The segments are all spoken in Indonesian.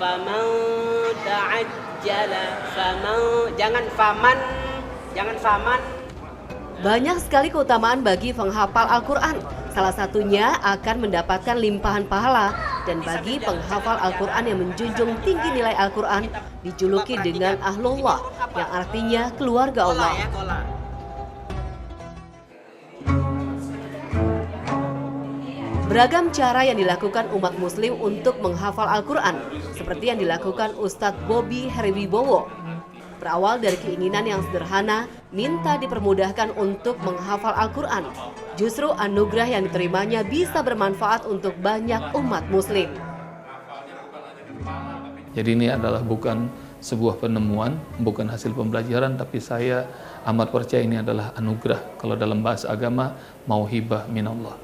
faman ta'ajjala, jangan faman. Banyak sekali keutamaan bagi penghafal Al-Quran. Salah satunya akan mendapatkan limpahan pahala. Dan bagi penghafal Al-Quran yang menjunjung tinggi nilai Al-Quran, dijuluki dengan Ahlullah, yang artinya keluarga Allah. Beragam cara yang dilakukan umat muslim untuk menghafal Al-Quran, seperti yang dilakukan Ustadz Bobby Heriwibowo. Berawal dari keinginan yang sederhana, minta dipermudahkan untuk menghafal Al-Quran. Justru anugerah yang diterimanya bisa bermanfaat untuk banyak umat muslim. Jadi ini adalah bukan sebuah penemuan, bukan hasil pembelajaran, tapi saya amat percaya ini adalah anugerah. Kalau dalam bahasa agama, mauhibah minallah.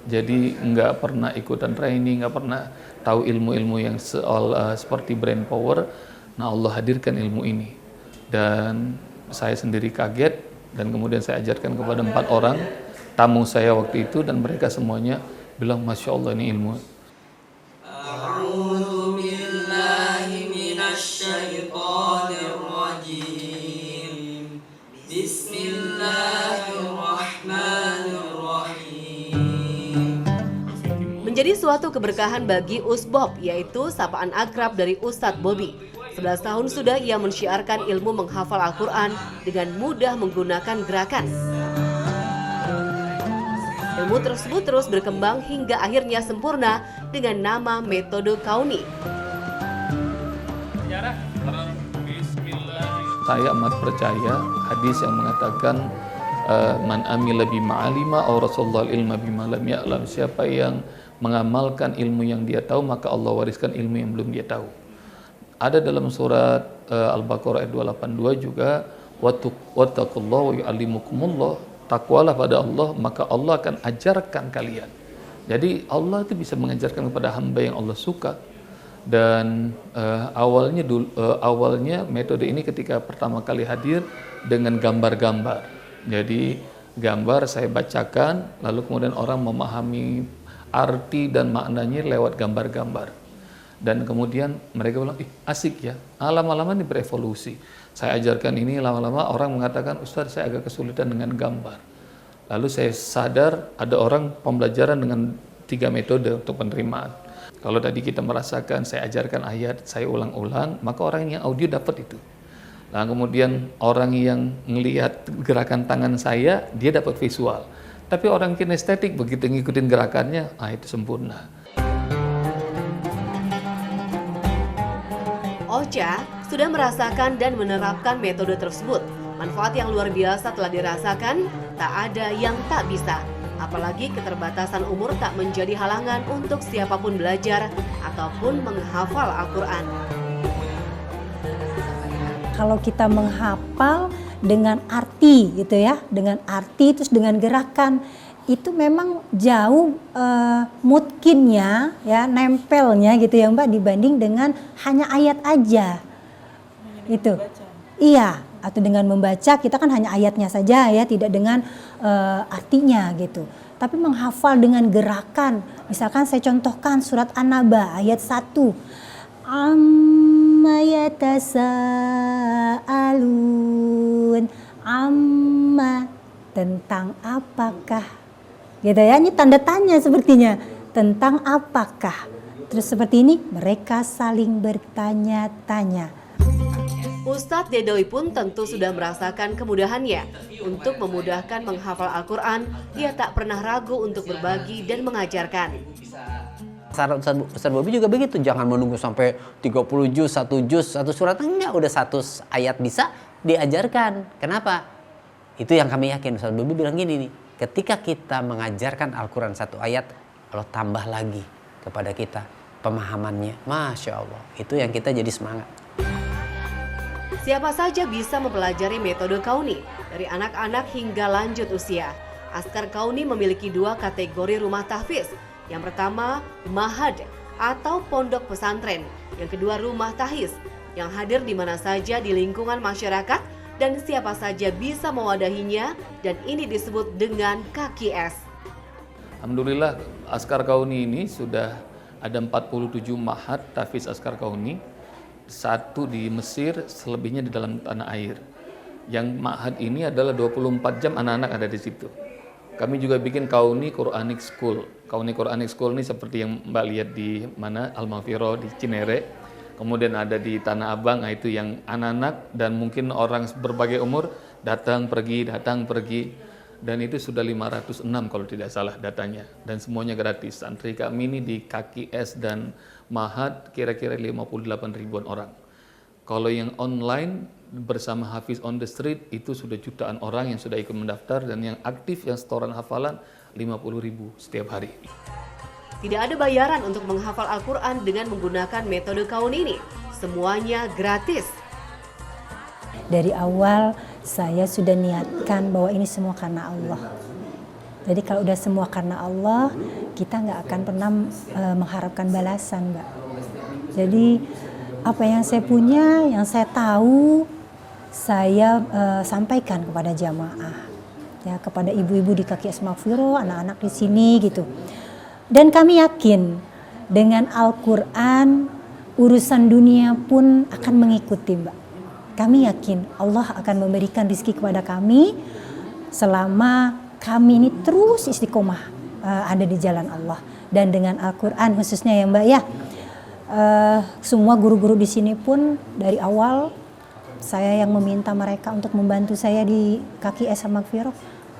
Jadi nggak pernah ikutan training, nggak pernah tahu ilmu-ilmu yang seperti brain power. Nah, Allah hadirkan ilmu ini. Dan saya sendiri kaget, dan kemudian saya ajarkan kepada 4 orang tamu saya waktu itu, dan mereka semuanya bilang, Masya Allah, ini ilmu. A'udzu billahi minasyaitonir rajim. Bismillahirrahmanirrahim. Menjadi suatu keberkahan bagi Usbob, yaitu sapaan akrab dari Ustadz Bobby. 11 tahun sudah ia mensyiarkan ilmu menghafal Al-Quran dengan mudah menggunakan gerakan. Ilmu tersebut terus berkembang hingga akhirnya sempurna dengan nama metode Kauni. Saya amat percaya hadis yang mengatakan man amila bima alima aw rasulullah ilma bima lam ya'lam. Siapa yang mengamalkan ilmu yang dia tahu, maka Allah wariskan ilmu yang belum dia tahu. Ada dalam surat Al-Baqarah ayat 282 juga, wattaqullaha wa yu'allimukumullah, takwalah pada Allah, maka Allah akan ajarkan kalian. Jadi Allah itu bisa mengajarkan kepada hamba yang Allah suka. Dan awalnya metode ini ketika pertama kali hadir dengan gambar-gambar. Jadi gambar saya bacakan, lalu kemudian orang memahami arti dan maknanya lewat gambar-gambar. Dan kemudian mereka bilang, asik ya, lama-lama ini berevolusi. Saya ajarkan ini, lama-lama orang mengatakan, Ustaz, saya agak kesulitan dengan gambar. Lalu saya sadar ada orang pembelajaran dengan 3 metode untuk penerimaan. Kalau tadi kita merasakan, saya ajarkan ayat, saya ulang-ulang, maka orang yang audio dapat itu. Nah, kemudian orang yang melihat gerakan tangan saya, dia dapat visual. Tapi orang kinestetik, begitu ngikutin gerakannya, itu sempurna. Ocha sudah merasakan dan menerapkan metode tersebut. Manfaat yang luar biasa telah dirasakan, tak ada yang tak bisa. Apalagi keterbatasan umur tak menjadi halangan untuk siapapun belajar ataupun menghafal Al-Quran. Kalau kita menghafal dengan arti gitu ya, dengan arti terus dengan gerakan, itu memang jauh mungkinnya ya, nempelnya gitu ya Mbak, dibanding dengan hanya ayat aja. Itu. Iya, atau dengan membaca kita kan hanya ayatnya saja ya, tidak dengan artinya gitu. Tapi menghafal dengan gerakan, misalkan saya contohkan surat An-Naba ayat 1. Amma yatasaalun, amma, tentang apakah? Gitu ya, ini tanda tanya sepertinya, tentang apakah. Terus seperti ini, mereka saling bertanya-tanya. Ustadz Dedoi pun tentu sudah merasakan kemudahannya. Untuk memudahkan menghafal Al-Quran, ia tak pernah ragu untuk berbagi dan mengajarkan. Saran Ustadz Bobby juga begitu, jangan menunggu sampai 30 juz, 1 surat, enggak, udah 1 ayat bisa diajarkan. Kenapa? Itu yang kami yakin. Ustadz Bobby bilang gini nih, ketika kita mengajarkan Al-Quran 1 ayat, Allah tambah lagi kepada kita pemahamannya. Masya Allah, itu yang kita jadi semangat. Siapa saja bisa mempelajari metode Kauni, dari anak-anak hingga lanjut usia. Askar Kauni memiliki 2 kategori rumah tahfiz. Yang pertama, mahad atau pondok pesantren. Yang kedua, rumah tahfiz yang hadir di mana saja di lingkungan masyarakat dan siapa saja bisa mewadahinya, dan ini disebut dengan kaki es. Alhamdulillah, Askar Kauni ini sudah ada 47 ma'had tahfiz Askar Kauni, 1 di Mesir, selebihnya di dalam tanah air. Yang ma'had ini adalah 24 jam anak-anak ada di situ. Kami juga bikin Kauni Quranic School. Kauni Quranic School ini seperti yang Mbak lihat di mana Al-Mafiro di Cinere. Kemudian ada di Tanah Abang, itu yang anak-anak dan mungkin orang berbagai umur datang pergi. Dan itu sudah 506 kalau tidak salah datanya. Dan semuanya gratis. Santri kami ini di kaki es dan Mahad kira-kira 58 ribuan orang. Kalau yang online bersama Hafiz on the Street itu sudah jutaan orang yang sudah ikut mendaftar, dan yang aktif yang setoran hafalan 50 ribu setiap hari. Tidak ada bayaran untuk menghafal Al-Quran dengan menggunakan metode Kauni ini. Semuanya gratis. Dari awal saya sudah niatkan bahwa ini semua karena Allah. Jadi kalau udah semua karena Allah, kita nggak akan pernah mengharapkan balasan, Mbak. Jadi apa yang saya punya, yang saya tahu, saya sampaikan kepada jamaah, ya, kepada ibu-ibu di kaki Asmafiro, anak-anak di sini gitu. Dan kami yakin dengan Al-Quran urusan dunia pun akan mengikuti, Mbak. Kami yakin Allah akan memberikan rezeki kepada kami selama kami ini terus istiqomah ada di jalan Allah. Dan dengan Al-Quran khususnya ya Mbak ya, semua guru-guru di sini pun dari awal saya yang meminta mereka untuk membantu saya di kaki Esa Magfiroh.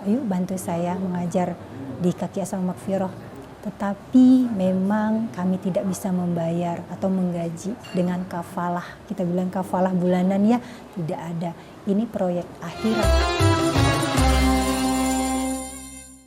Ayo bantu saya mengajar di kaki Esa Magfiroh. Tetapi memang kami tidak bisa membayar atau menggaji dengan kafalah. Kita bilang kafalah bulanan ya, tidak ada. Ini proyek akhirat.